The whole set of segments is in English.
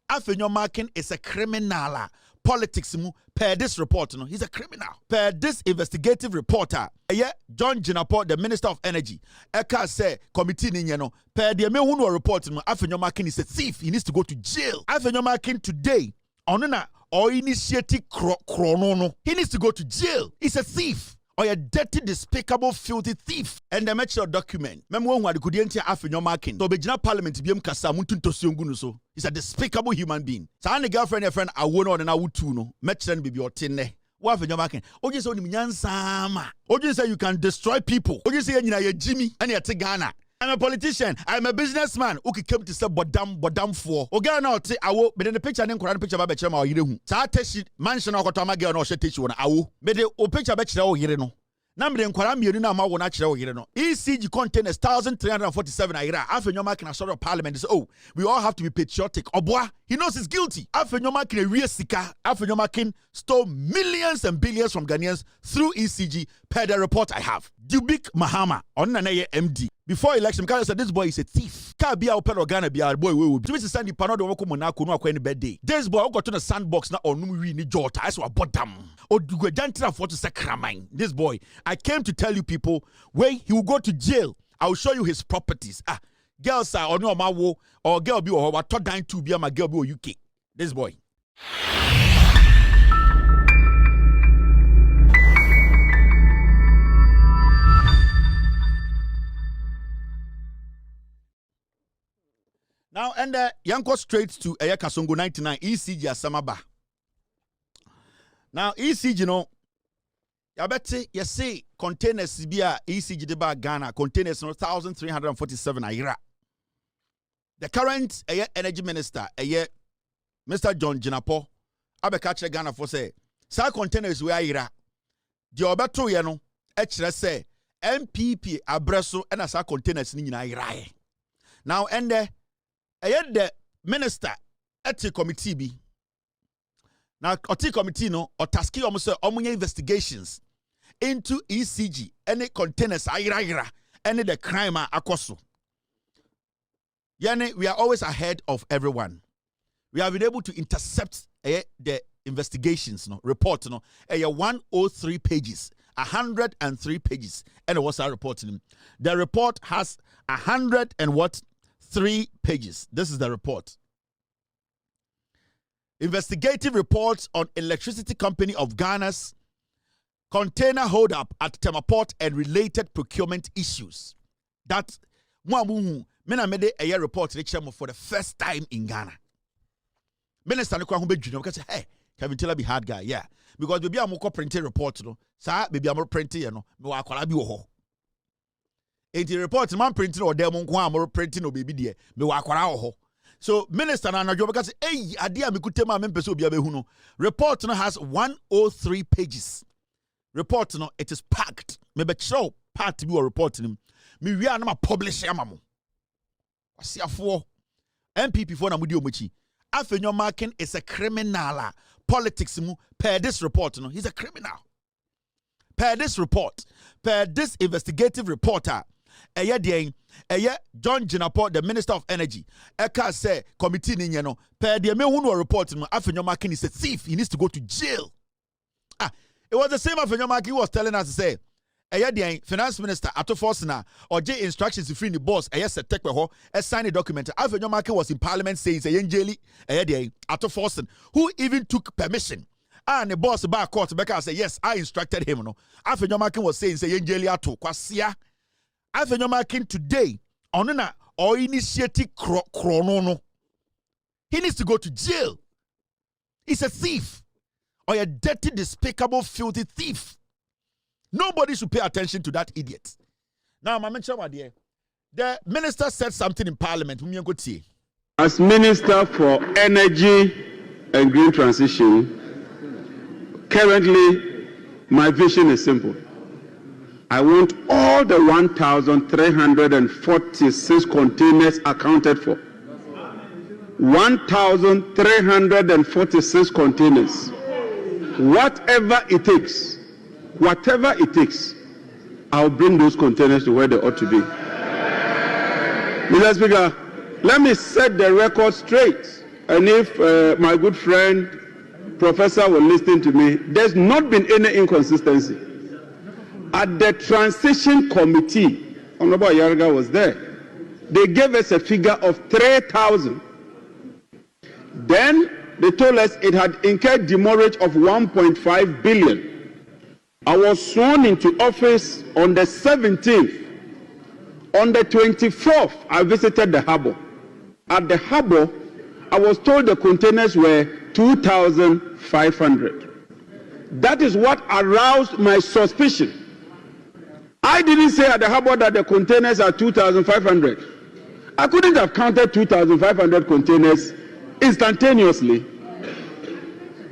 Afenyo Markin is a criminal. Politics mu per this report, no, he's a criminal. Per this investigative reporter, John Jinapo, the Minister of Energy, Eka say committee ni no per the mehunu report no Afenyo Markin is a thief. He needs to go to jail. Afenyo Markin today, onuna or initiative chrono, he needs to go to jail. He's a thief. Or a dirty, despicable, filthy thief. And the mature document. Remember when could enter Afenyo Markin? So Bejina Parliament be kasa mutunto siungunuso. He's a despicable human being. So any girlfriend and friend I won't on and I would too no. Metren be your tinne. What Afenyo Markin? Oji say only sama. Oji say you can destroy people. Oji say you Jimmy and you're Ghana. I'm a politician. I'm a businessman. Who came to say bodam for. Oga na ote awo. But in the picture, nem Quran picture ba bechema o yire hu. Sa teshi mansion na okotama girl na o she teshi wona awo. But the o picture bechira o yire no. Na me nkwara mienu na ma wo na kire o yire no. ECG containers 1347 ayira. Afenyo Markin sort of parliament say, oh, we all have to be patriotic. Oboa, he knows he's guilty. Afenyo Markin ewie sika. Afenyo Markin stole millions and billions from Ghanaians through ECG per the report I have. Dubik Mahama on na MD. Before election, because said this boy is a thief. Can't be our pen or Ghana be our boy. We will be. This is Sandy Pano. Don't come on now. Couldn't any birthday. This boy got to the sandbox now. Or no, we need Jota. I saw bottom. Or do go down to for to sacramine. This boy. I came to tell you people where he will go to jail. I will show you his properties. Ah, girls are on your mawo or girl be or what down to be my girl be UK. This boy. Now, and Yanko straight to Kasongo 99 ECG Asamaba. Now, ECG, you know, I bet you see containers Sibia ECG deba Ghana containers 1,347 ayira. The current energy minister, Mr. John Jinapo, Abekache Ghana for say, sa containers we ayira. The obeto ye no, say MPP abreso and asa containers ni nyina ayira. Now, and the minister at the committee be now the committee no or taski almost omunya investigations into ECG any containers ayira any the crime akoso. Yani we are always ahead of everyone. We have been able to intercept the investigations report 103 pages 103 pages and what's our reporting. The report has 3 pages. This is the report. Investigative reports on Electricity Company of Ghana's container hold-up at Temaport and related procurement issues. That one made a report for the first time in Ghana. Minister because hey, Kevin Taylor be hard guy, yeah. Because maybe I'm going printing report, maybe I'm printing, me the report man printing or them more printing or baby dear me wakwara ho. So minister na job because hey adia me kutema me pese obi abehu no. Report no has 103 pages. Report no it is packed. Me be show part bi or report nim. Me wi na ma publish amamo. Asiafo MPP for na mudi omochi. Afenyo Markin is a criminal. Politics mu per this report no. He's a criminal. Per this report, per this investigative reporter, John Jinapo, the Minister of Energy, Eka say committee ni no per the mehunu report no Afenyo Markin is a thief. He needs to go to jail. Ah, it was the same Afenyo Markin was telling us to say the finance minister Ato Forsina or J instructions to free the boss set take ho sign a document. Afenyo Markin was in parliament saying say yenjeli Ato Forsin who even took permission. And the boss back court because say yes, I instructed him. No, Afenyo Markin was saying say yenjeli ato kwasia. Afenyo Markin today onuna or initiative chrono. He needs to go to jail. He's a thief or a dirty, despicable, filthy thief. Nobody should pay attention to that idiot. Now, my mention the minister said something in parliament. As Minister for Energy and Green Transition, currently, my vision is simple. I want all the 1,346 containers accounted for. 1,346 containers. Whatever it takes, I'll bring those containers to where they ought to be. Mr. Speaker, let me set the record straight. and if my good friend Professor will listen to me, there's not been any inconsistency. At the transition committee, Honorable Yarga was there. They gave us a figure of 3,000. Then they told us it had incurred demurrage of 1.5 billion. I was sworn into office on the 17th. On the 24th, I visited the harbour. At the harbour, I was told the containers were 2,500. That is what aroused my suspicion. I didn't say at the harbour that the containers are 2,500. I couldn't have counted 2,500 containers instantaneously.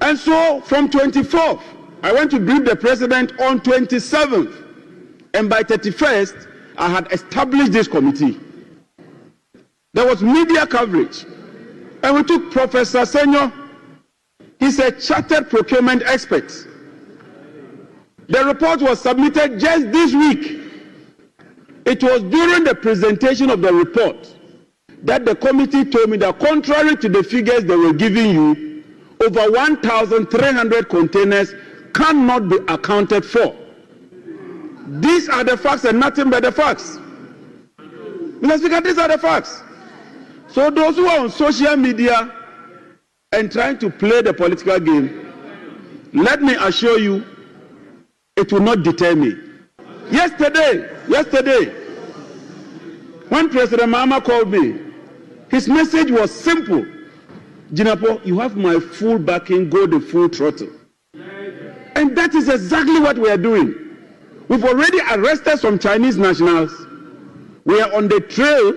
And so from 24th, I went to brief the president on 27th. And by 31st, I had established this committee. There was media coverage. And we took Professor Afenyo. He's a chartered procurement expert. The report was submitted just this week. It was during the presentation of the report that the committee told me that contrary to the figures they were giving you, over 1,300 containers cannot be accounted for. These are the facts and nothing but the facts. Mr. Speaker, these are the facts. So those who are on social media and trying to play the political game, let me assure you, it will not deter me. Yesterday, when President Mahama called me, his message was simple. Jinapo, you have my full backing, go the full throttle. And that is exactly what we are doing. We've already arrested some Chinese nationals. We are on the trail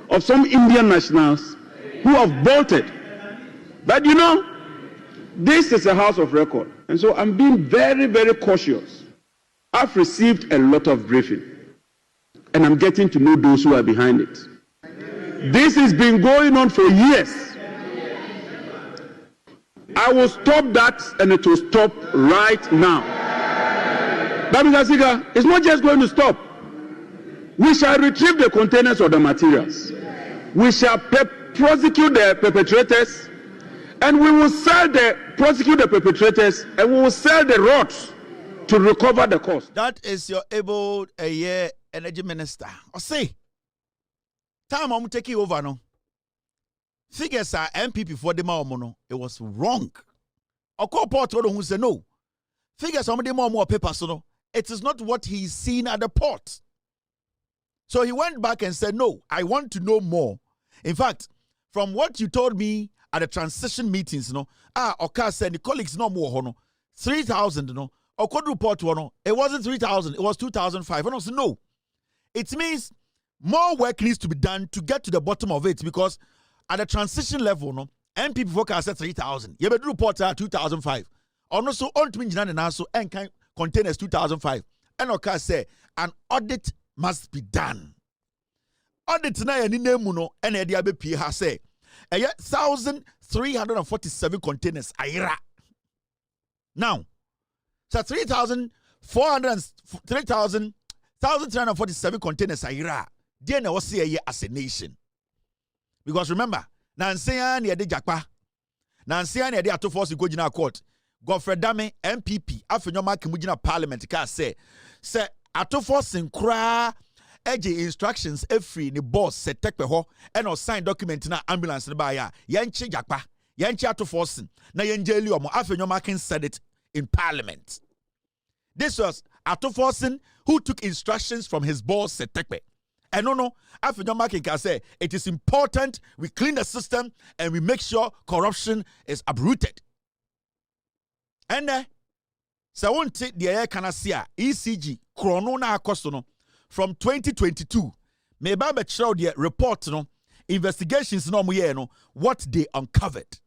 of some Indian nationals who have bolted. But you know, this is a house of record. And so I'm being very, very cautious. I've received a lot of briefing. And I'm getting to know those who are behind it. This has been going on for years. I will stop that, and it will stop right now. But Mr. Speaker, it's not just going to stop. We shall retrieve the containers of the materials. We shall prosecute the perpetrators, and we will prosecute the perpetrators, and we will sell the rods to recover the cost. That is your able energy minister. I say, time I'm taking over now. Figures are MPP for the Maomono. It was wrong. A port who said no. Figures some of the more papers, so it is not what he's seen at the port. So he went back and said, no, I want to know more. In fact, from what you told me at the transition meetings, Oka said the colleagues no more, 3,000, or could report it wasn't 3,000, it was 2,500. I said, no. It means more work needs to be done to get to the bottom of it, because at the transition level, MPP forecast said 3,000. You better report 2,005. Also, on to me, and can containers 2,005. And Oka said an audit must be done. Audit na yani nemuno and Edia BP has said 1,347 containers ayira. Now, so 1,347 containers ayira. Dear na was here as a nation. Because remember, Nansia near the Jakpa, Nansia near the Atofos go in court. Godfrey Dame, MPP, Afenyo Markin Dubik Parliamentary can say Atofos in cra edge instructions every the boss set take ho and or sign document na ambulance by ya yanchi Jakpa, yanchi Atofos na yanjeli omo Afenyo Markin said it in Parliament. This was Atofos who took instructions from his boss set take. And no, Afenyo Markin can say it is important we clean the system and we make sure corruption is uprooted. And so won't take the air canasia ECG chrono na costono from 2022. May Baba show the report investigations no mo what they uncovered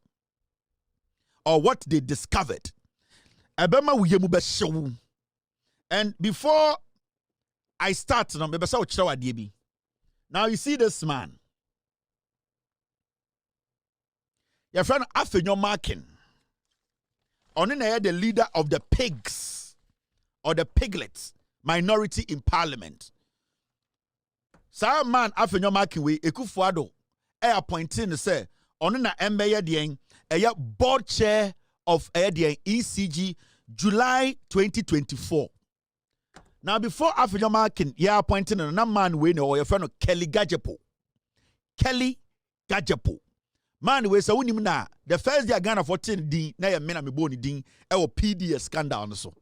or what they discovered. Abema wuyemu be show. And before I start now you see this man. Your friend Afenyo Markin. The leader of the pigs or the piglets minority in Parliament. Sir man Afenyo Markin we Ekufuado appointing say ono na embeye den board chair of ECG July 2024. Now before Afenyo Markin appointing another man we know your friend Kelly Gajepo. Man we say unim na the first day Ghana 14 din na ye mena me boni din PDS scandal no so.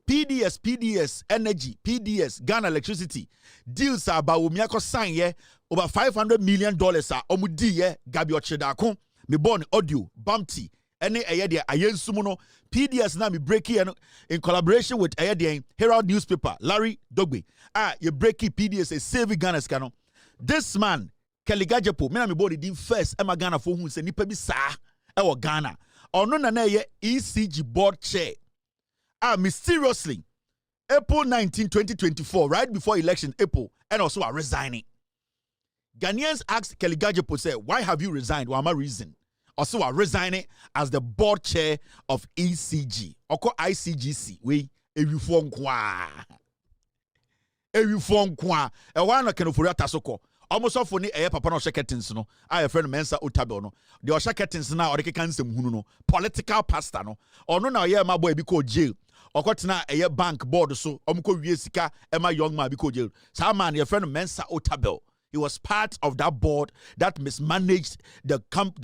PDS energy, PDS Ghana electricity deals about umiako sign ye over $500 million omudi ye Gabi Ochedako me born audio bumpty any ayede ayensumuno PDS na me breaky in collaboration with ayede Herald newspaper Larry Dogbe you breaky PDS a save Ghana scano. This man Kelly Gajepo me na me born din first Emma Ghana for who say nipa bi sa ewo Ghana ono na ye ECG board chair mysteriously, April 19, 2024, right before election, April, and also are resigning. Ghanaians asked Kelly Gajepo, say, why have you resigned? What am I reason? Also are resigning as the board chair of ECG. Oko ICGC. We a reform kwa. E wana kenofuri atasoko. Almost off ni papa no sheketins no. I friend Mensa Otabel no. The sheketins na or the kansem hunu no. Political pastor no. Or no na my boy biko jail. Okotena a bank board so omko wie sika ema young man biko jail. Sa man your friend Mensa Otabel. He was part of that board that mismanaged the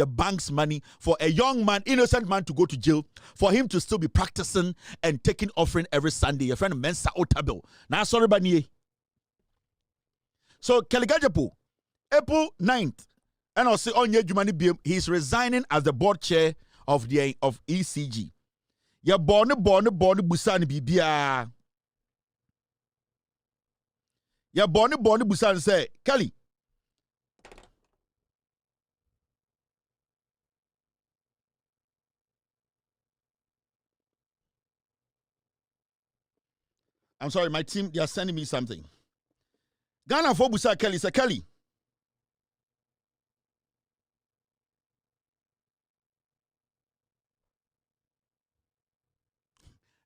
bank's money for a young man, innocent man, to go to jail, for him to still be practicing and taking offering every Sunday. Your friend Mensa Otabel. Now sorry baniye. So Kelly Gajepo, April 9th, and also on Jumani he's resigning as the board chair of ECG. Ya born busani bibia. Ya born busani say, Kelly. I'm sorry, my team, they are sending me something. Ghana for Busa Kelly, say Kelly.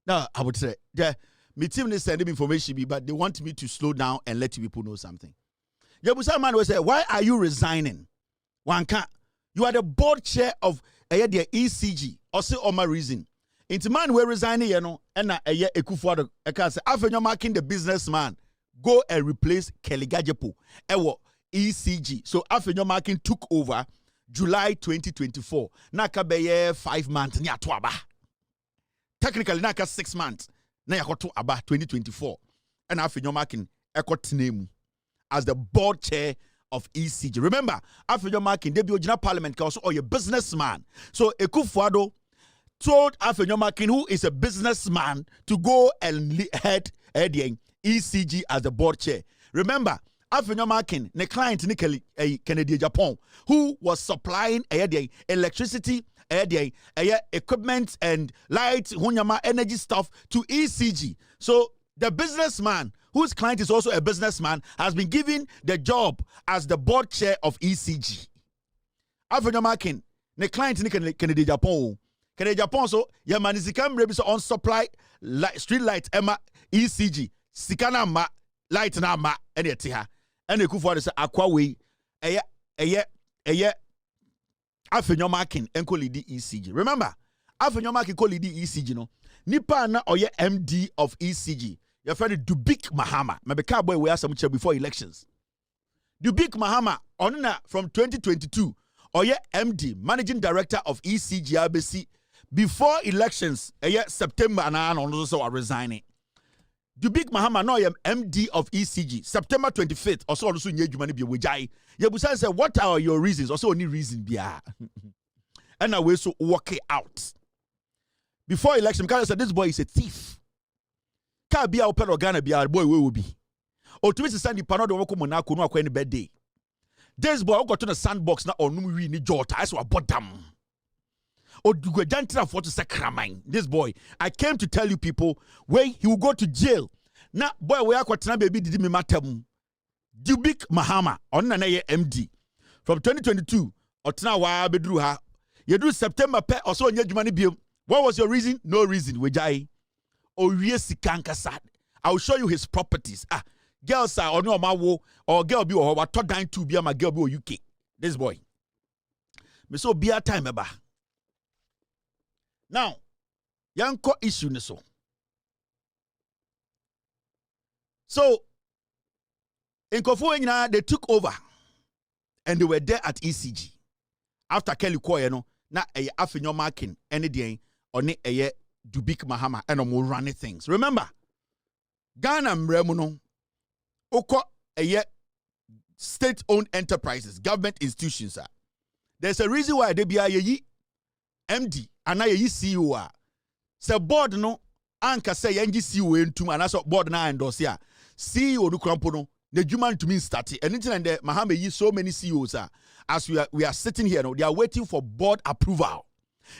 Now, I would say, my team is sending information, but they want me to slow down and let people know something. Busa man will say, why are you resigning? Wanka, you are the board chair of the ECG, also on my reason. Into man we're resigning, you know, and a year Ekufuado, I can say, Afenyo Markin the businessman. Go and replace Kelly Gajepo. Ewo ECG. So Afenyo Markin took over July 2024. Naka beye 5 months ni atwaba. Technically naka 6 months. Na yakoto aba 2024. And Afenyo Markin name as the board chair of ECG. Remember, Afenyo Markin debi original parliament also or a businessman. So Ekufuado told Afenyo Markin, who is a businessman, to go and head ECG as the board chair. Remember, Afenyo Markin, the client Kennedy Japan, who was supplying electricity, equipment and light, energy stuff to ECG. So the businessman, whose client is also a businessman, has been given the job as the board chair of ECG. Afenyo Markin, the client Kennedy Japan. Kennedy Japan so yamanizikam rebi so on supply street light Emma ECG. Sikana ma light na ma ene eti ha ene Ekufuado say akwa we eye Afenyo Markin enko lead ECG. Remember Afenyo Markin ko lead ECG no nipa na oye MD of ECG your friend Dubik Mahama mebeka boy we asam che before elections. Dubik Mahama onina from 2022 oye MD managing director of ECG ABC before elections September and also are resigning. Dubik Mahama no MD of ECG September 25th also nye jumani bi wejai. Yebusa say what are your reasons? Also only reason bia. And we so work it out. Before election, because said this boy is a thief. Ka bia open Ghana bia boy we will be. O to me send the pano do woko monako no akwa any birthday. This boy got to the sandbox na onum wi ni jota as wa bottom. This boy, I came to tell you people where he will go to jail. Now, boy, we are quite baby did me matter. Dubik Mahama on an MD from 2022. Otna wa bedru ha. You do September pe also on your money bill. What was your reason? No reason. Wejai. Oh yes, sad. I will show you his properties. Girls are on your ma or girl be or what top down to be my girl be UK. This boy. me so be a time eba. Now, yanko issue ni so. So, in Kofu they took over and they were there at ECG. After Kelly Koye no, na Afenyo Markin any day on Dubik Mahama and more running things. Remember, Ghana mremuno oko state-owned enterprises, government institutions. There's a reason why they be a MD and a CEO. Se board no anka say yenji CEO entum anaso board na endorse ya. CEO no krampo no the human to me started. Anything and the Mahama yi so many CEOs as we are sitting here now, they are waiting for board approval.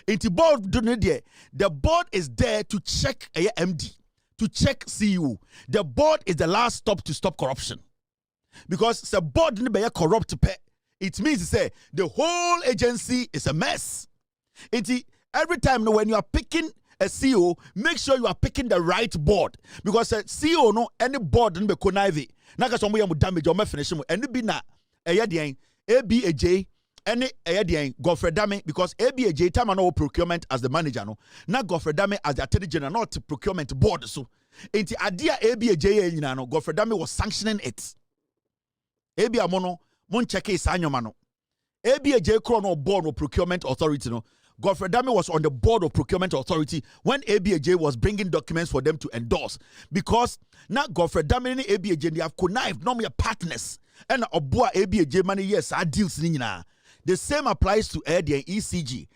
Into board the board is there to check a MD, to check CEO. The board is the last stop to stop corruption. Because the board ne be corrupt pe, it means to say the whole agency is a mess. Every time when you are picking a CEO, make sure you are picking the right board. Because a CEO no any board ne be connive. Naka somo ya mu damage o me finish mu. Eni bi na ABAJ any Godfrey Dame, because ABAJ time no procurement as the manager no. Na Godfrey Dame as the attorney general, not procurement board so. Inti adia ABAJ no Godfrey Dame was sanctioning it. AB amono mon check is anyomano. ABAJ chrono board of procurement authority no. Godfrey Dame was on the board of procurement authority when ABAJ was bringing documents for them to endorse. Because now Godfrey Dame and ABAJ they have connived, no more partners. And Obua ABAJ money yes, our deals nina. The same applies to the ECG.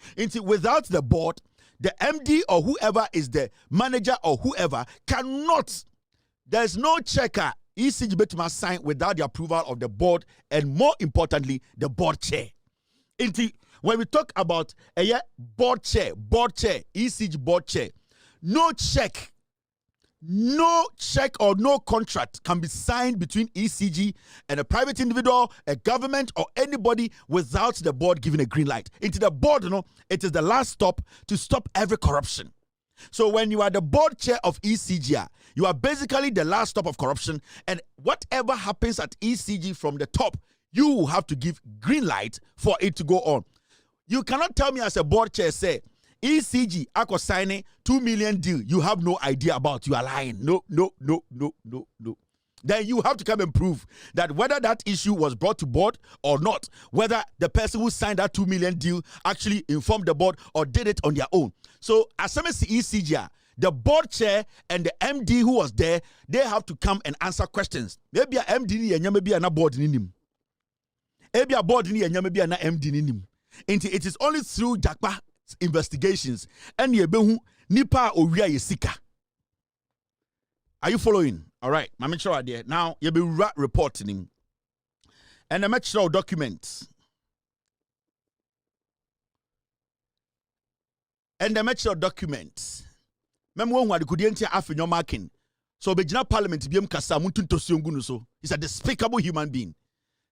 Without the board, the MD or whoever is the manager or whoever cannot. There's no checker. ECG must sign without the approval of the board and more importantly, the board chair. When we talk about a board chair, ECG board chair, no check or no contract can be signed between ECG and a private individual, a government, or anybody without the board giving a green light. Into the board, it is the last stop to stop every corruption. So when you are the board chair of ECG, you are basically the last stop of corruption, and whatever happens at ECG from the top, you have to give green light for it to go on. You cannot tell me as a board chair, say, ECG, Ako signing 2 million deal. You have no idea about. You are lying. No. Then you have to come and prove that whether that issue was brought to board or not, whether the person who signed that 2 million deal actually informed the board or did it on their own. So, as soon as the ECG, the board chair and the MD who was there, they have to come and answer questions. Maybe a MD and maybe a board in him. Maybe a board in maybe an MD in him. It is only through Jakpa investigations and yebehu nipa owia yesika. Are you following? All right, my make sure there. Now yebe reporting him. And the make documents. And the make documents. Mem won wa de kudienti Afenyo Markin. So begina parliament biem kasa muntu tosiongu so. He's a despicable human being.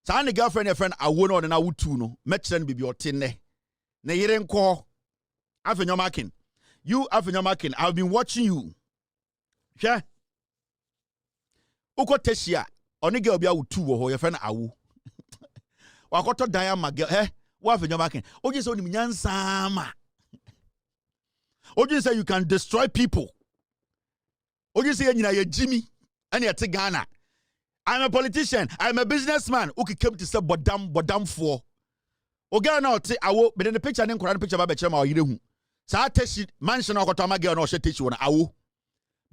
Sa ne girlfriend and friend awo no na wutu no. Metre bibi otene. Ne yire nko. Afenyo Markin. You Afenyo Markin, I've been watching you. Sure. Uko teshia. Oni girl bia wutu wo ho your friend awo. Wakoto diamond girl. Wa Afenyo Markin. Oje so ni nyansa ma. Oje say you can destroy people. Oje say nyina ye Jimmy. Ani ate Ghana. I'm a politician. I'm a businessman. Who came to say bodam for. Oga na ote awo, but in the picture name the picture ba beche ma oyire hu. Sa teshi mansion okota ma girl no she techi wona awo.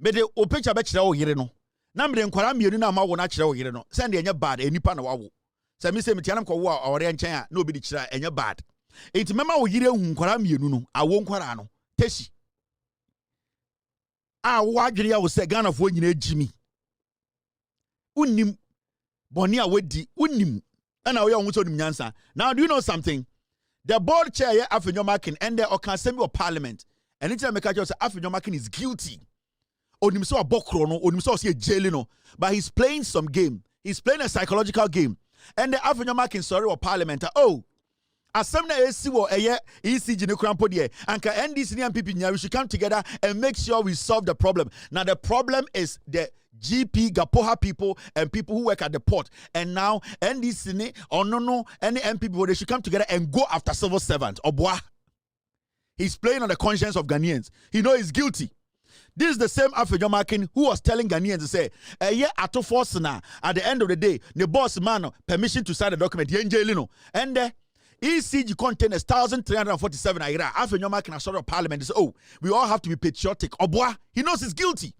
Be the o picture be kire oyire no. Na me nkwara mienu na ma wo na kire oyire no. Send enye bad enipa na wawo. Sa me say me tianam ko wo a ore nchen a na obi di kire enye bad. Enti mema oyire hu nkwara mienu no, awo nkwara no. Teshi. A wo adwere ya wo se Ghana fo nyina ejimi. Unim boni a wedi unim and now now do you know something? The board chair Afenyo Markin and the Assembly of Parliament and it's make just Afenyo Markin is guilty. Onim so abokro no onim so say jail no, but he's playing some game. He's playing a psychological game. And the Afenyo Markin sorry of Parliament Assembly AC wo ECG ne krampo de anka NDC and MPP we should come together and make sure we solve the problem. Now the problem is the GP, Gapoha people, and people who work at the port. And now, NDC, or no, any MP people, they should come together and go after civil servants. Obwa. He's playing on the conscience of Ghanaians. He knows he's guilty. This is the same Afenyo Markin who was telling Ghanaians to say, ato force na, at the end of the day, the boss man permission to sign the document, and ECG containers 1,347 naira. Afenyo Markin has sort of parliament and say, oh, we all have to be patriotic. Obwa, he knows he's guilty.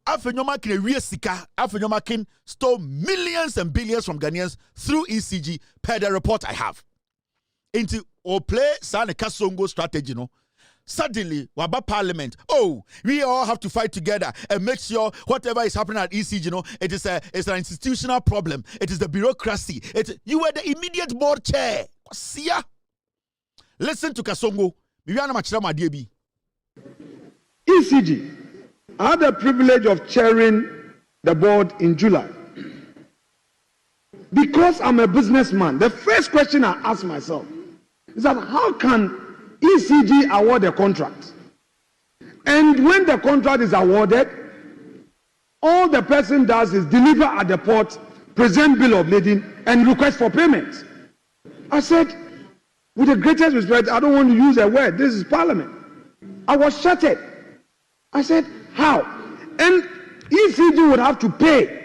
Afenyo Markin a real sika. Afenyo Markin stole millions and billions from Ghanaians through ECG per the report I have. Into or play Sane Kasongo strategy, Suddenly, waba parliament. Oh, we all have to fight together and make sure whatever is happening at ECG, it's an institutional problem. It is the bureaucracy. You were the immediate board chair. Listen to Kasongo. ECG. I had the privilege of chairing the board in July. Because I'm a businessman, the first question I ask myself is that how can ECG award a contract? And when the contract is awarded, all the person does is deliver at the port, present bill of lading, and request for payment. I said, with the greatest respect, I don't want to use a word. This is Parliament. I was shattered. I said, how? And ECG would have to pay.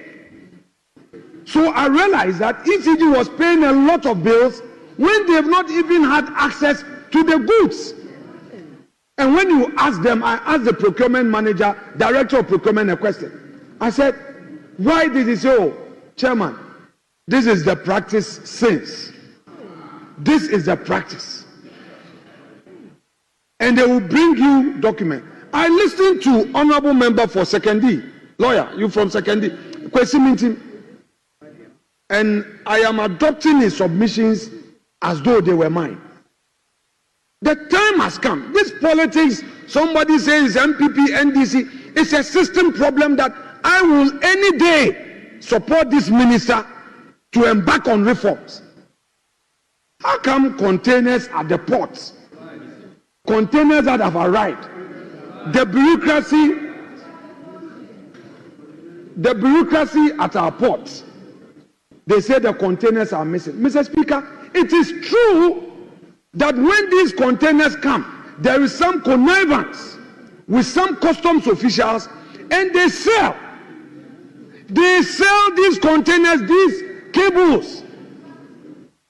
So I realized that ECG was paying a lot of bills when they have not even had access to the goods. And when you ask them, I asked the procurement manager, director of procurement, a question. I said, why did he say, oh, chairman, this is the practice since. This is the practice. And they will bring you document. I listened to honorable member for Sekendi, lawyer, you from Sekendi, question meeting. And I am adopting his submissions as though they were mine. The time has come. This politics, somebody says MPP, NDC, it's a system problem that I will any day support this minister to embark on reforms. How come containers at the ports, containers that have arrived, the bureaucracy at our ports, they say the containers are missing. Mr. Speaker, it is true that when these containers come, there is some connivance with some customs officials, and they sell these containers, these cables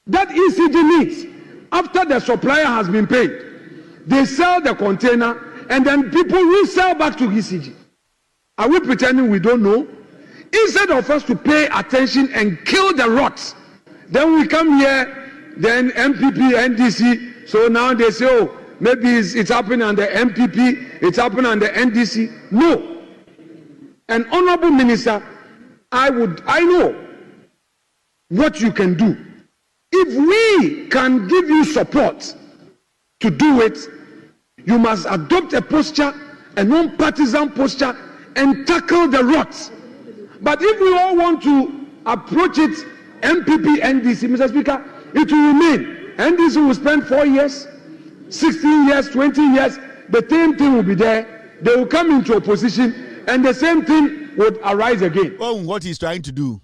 that ECG needs after the supplier has been paid. They sell the container, and then people resell back to ECG. Are we pretending we don't know? Instead of us to pay attention and kill the rots, then we come here, then MPP, NDC, so now they say, oh, maybe it's happening under MPP, it's happening under NDC. No. An honorable minister, I know what you can do. If we can give you support to do it, you must adopt a posture, a non-partisan posture, and tackle the rots. But if we all want to approach it, MPP, NDC, Mr. Speaker, it will remain. NDC will spend 4 years, 16 years, 20 years. The same thing will be there. They will come into opposition, and the same thing would arise again. Oh, what he's trying to do.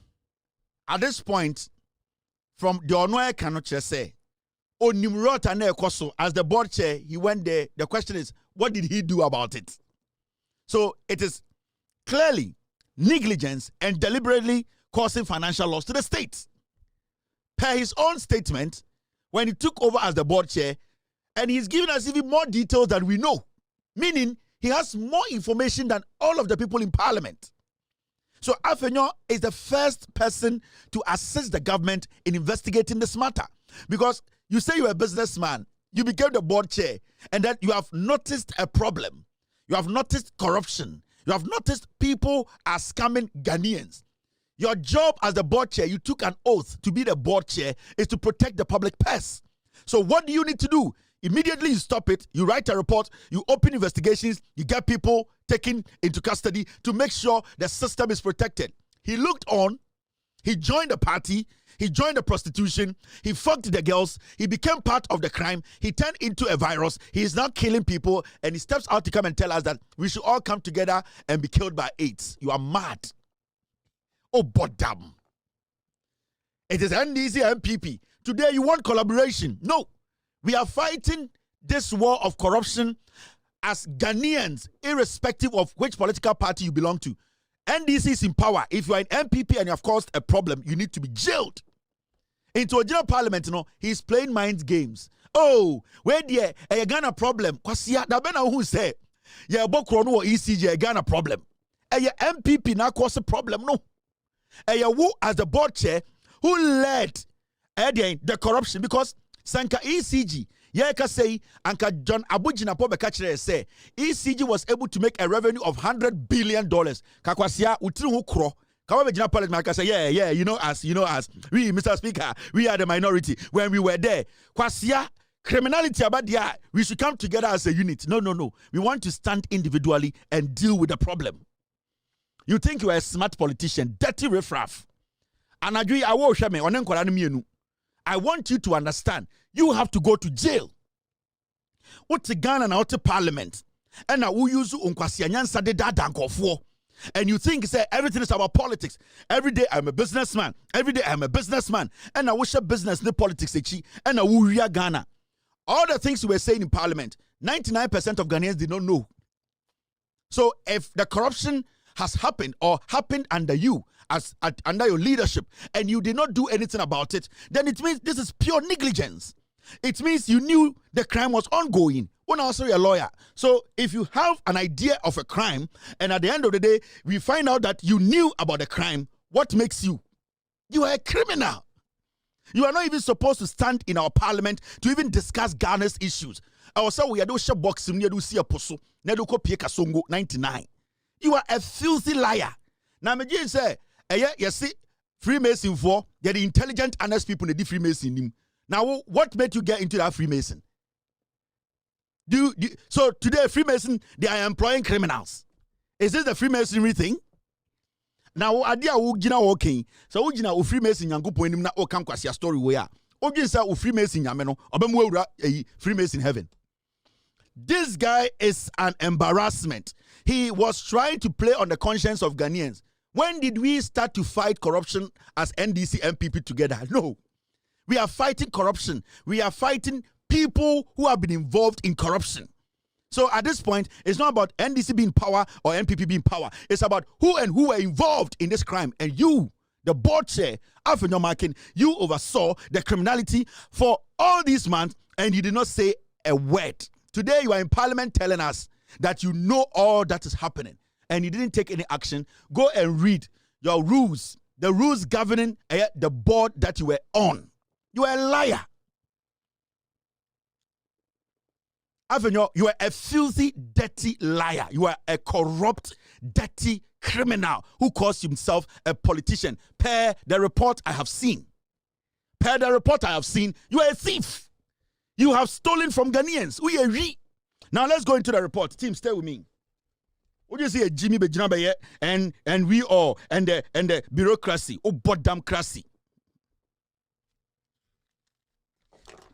At this point, from the Onoye cannot just say, oh, Nimrod and Ekoso, as the board chair, he went there. The question is, what did he do about it? So it is clearly negligence and deliberately causing financial loss to the state. Per his own statement, when he took over as the board chair, and he's giving us even more details than we know, meaning he has more information than all of the people in parliament. So Afenyo is the first person to assist the government in investigating this matter. Because you say you're a businessman, you became the board chair, and that you have noticed a problem. You have noticed corruption. You have noticed people are scamming Ghanaians. Your job as the board chair, you took an oath to be the board chair, is to protect the public purse. So what do you need to do? Immediately you stop it, you write a report, you open investigations, you get people taken into custody to make sure the system is protected. He looked on, He joined the party. He joined the prostitution. He fucked the girls. He became part of the crime. He turned into a virus. He is now killing people. And he steps out to come and tell us that we should all come together and be killed by AIDS. You are mad. Oh, damn. It is NDC and MPP. Today you want collaboration. No. We are fighting this war of corruption as Ghanaians, irrespective of which political party you belong to. NDC is in power. If you are an MPP and you have caused a problem, you need to be jailed. Into a general parliament, he's playing mind games. Oh, where there a Ghana problem? Kwasia, da bena who say, yeah, Bokrono ECG a Ghana problem. A MPP now cause a problem, no. A who as the board chair who led the corruption because Sanka ECG. Yeah, can say, Anka John Abujina Pobekachere say ECG was able to make a revenue of $100 billion. Kakwasia utru kro. Kawabejina Parliamentary say, yeah, you know us. We, Mr. Speaker, we are the minority. When we were there, Kwasia criminality about we should come together as a unit. No. We want to stand individually and deal with the problem. You think you are a smart politician, dirty riffraff. And I want you to understand, you have to go to jail. What's Ghana now to parliament? And now we use unkwasianyansa de dankofo. And you think say everything is about politics. Every day I'm a businessman. And I wish a business the politics and we are Ghana. All the things we were saying in parliament, 99% of Ghanaians did not know. So if the corruption has happened or happened under you, under your leadership, and you did not do anything about it, then it means this is pure negligence. It means you knew the crime was ongoing. When also you're a lawyer. So if you have an idea of a crime, and at the end of the day, we find out that you knew about the crime, what makes you? You are a criminal. You are not even supposed to stand in our parliament to even discuss Ghana's issues. I was saying we are doing boxing, we see a poso, 99. You are a filthy liar. Now, me say, you see, Freemason for the intelligent, honest people in the Freemason. Now, what made you get into that Freemason? So today, Freemason, they are employing criminals. Is this the Freemasonry thing? Now, idea ugina okay. So ugina u Freemason yangu po enim na o kam kwasi story we a. Ugina sa u Freemason yame no obemu ewura Freemason heaven. This guy is an embarrassment. He was trying to play on the conscience of Ghanaians. When did we start to fight corruption as NDC MPP together? No. We are fighting corruption. We are fighting people who have been involved in corruption. So at this point, it's not about NDC being power or MPP being power. It's about who were involved in this crime. And you, the board chair, Afenyo Markin, you oversaw the criminality for all these months and you did not say a word. Today you are in parliament telling us that you know all that is happening and you didn't take any action. Go and read your rules, the rules governing the board that you were on. You are a liar. Afenyo, you are a filthy, dirty liar. You are a corrupt, dirty criminal who calls himself a politician. Per the report I have seen. You are a thief. You have stolen from Ghanaians. Now let's go into the report. Team, stay with me. What do you say, Jimmy Bejinabe and we all and the bureaucracy? Oh, boddamcracy.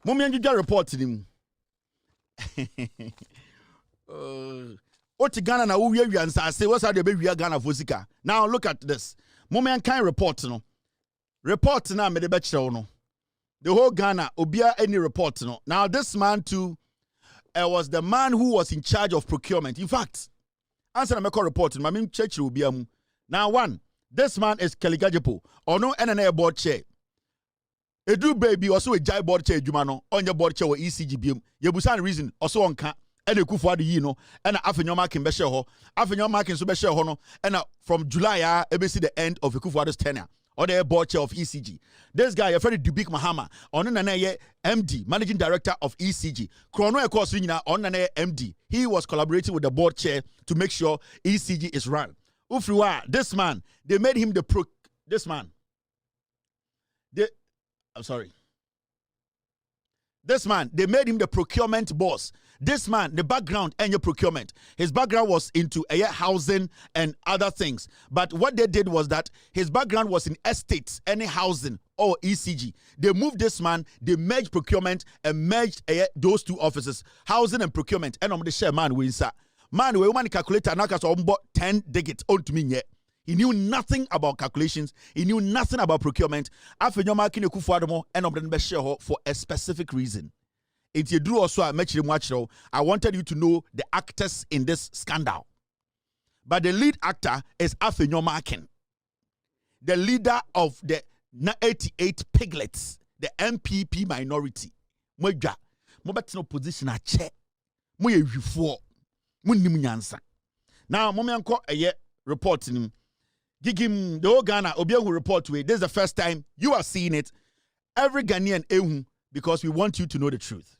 Mommy and you report to him. Ghana na we say what's how they be Ghana Fosika. Now look at this. Moment kind report no. Report na me de be no. The whole Ghana obia any report no. Now this man too was the man who was in charge of procurement. In fact, answer na me call report no. Me church obia mu. Now one, this man is Keligajepo. Or no NNA board chair. Edu baby also a jai board chair juma no on your board chair or ECG BM. Yebusan reason also on can and a kufu adi no and Afenyo Markin be share ho. Afenyo Markin so be share ho no and from July see the end of Kufuado's tenure or the board chair of ECG. This guy Afenyo Dubik Mahama on nana MD managing director of ECG. Chrono of course on nana MD. He was collaborating with the board chair to make sure ECG is run. Ufriwa, this man, they made him This man, they made him the procurement boss. This man, the background and your procurement, his background was into housing and other things. But what they did was that his background was in estates, any housing or ECG. They moved this man, they merged procurement and merged those two offices, housing and procurement. And the share man we inside. Man, we want calculator now because 10 digits on to me yet. He knew nothing about calculations. He knew nothing about procurement. Afenyo Markin Dubik and of the share for a specific reason. If you do also a match, I wanted you to know the actors in this scandal. But the lead actor is Afenyo Markin, the leader of the 88 piglets, the MPP minority. Moja, no position a chair. Moye before. Now, Momianko a reporting. Gigim the whole Ghana Obiang will report to it. This is the first time you are seeing it. Every Ghanaian because we want you to know the truth.